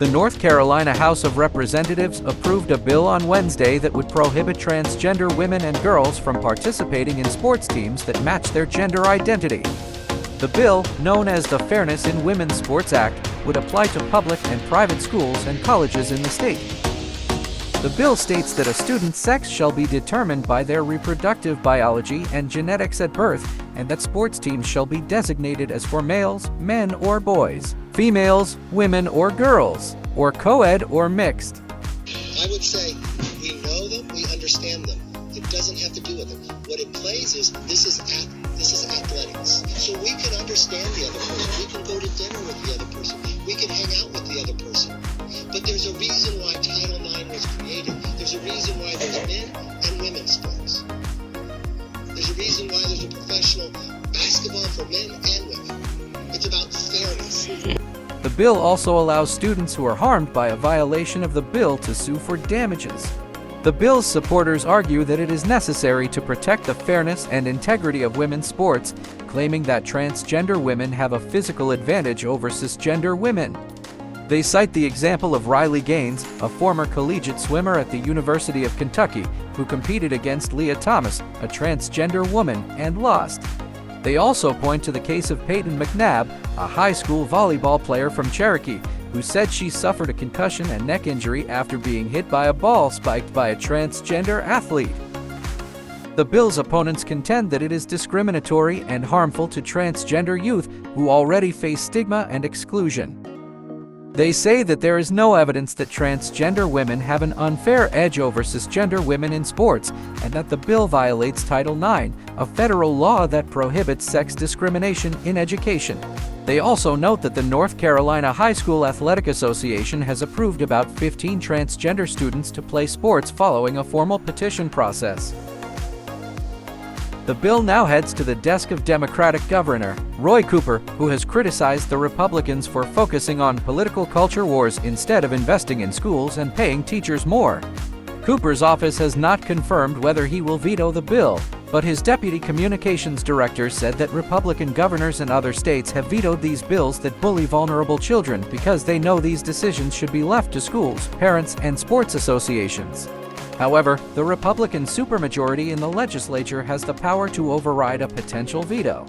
The North Carolina House of Representatives approved a bill on Wednesday that would prohibit transgender women and girls from participating in sports teams that match their gender identity. The bill, known as the Fairness in Women's Sports Act, would apply to public and private schools and colleges in the state. The bill states that a student's sex shall be determined by their reproductive biology and genetics at birth, and that sports teams shall be designated as for males, men or boys, females, women or girls, or co-ed or mixed. I would say we know them, we understand them. It doesn't have to do with it. What it plays is this is athletics. So we can understand the other person. We can go to dinner with the other person. We can hang out with the other person. But there's a reason why Title IX was created. There's a reason why there's men and women's sports. There's a reason why there's a professional basketball for men and women. It's about fairness. The bill also allows students who are harmed by a violation of the bill to sue for damages. The bill's supporters argue that it is necessary to protect the fairness and integrity of women's sports, claiming that transgender women have a physical advantage over cisgender women. They cite the example of Riley Gaines, a former collegiate swimmer at the University of Kentucky, who competed against Leah Thomas, a transgender woman, and lost. They also point to the case of Peyton McNabb, a high school volleyball player from Cherokee, who said she suffered a concussion and neck injury after being hit by a ball spiked by a transgender athlete. The bill's opponents contend that it is discriminatory and harmful to transgender youth who already face stigma and exclusion. They say that there is no evidence that transgender women have an unfair edge over cisgender women in sports, and that the bill violates Title IX, a federal law that prohibits sex discrimination in education. They also note that the North Carolina High School Athletic Association has approved about 15 transgender students to play sports following a formal petition process. The bill now heads to the desk of Democratic Governor Roy Cooper, who has criticized the Republicans for focusing on political culture wars instead of investing in schools and paying teachers more. Cooper's office has not confirmed whether he will veto the bill, but his deputy communications director said that Republican governors in other states have vetoed these bills that bully vulnerable children because they know these decisions should be left to schools, parents, and sports associations. However, the Republican supermajority in the legislature has the power to override a potential veto.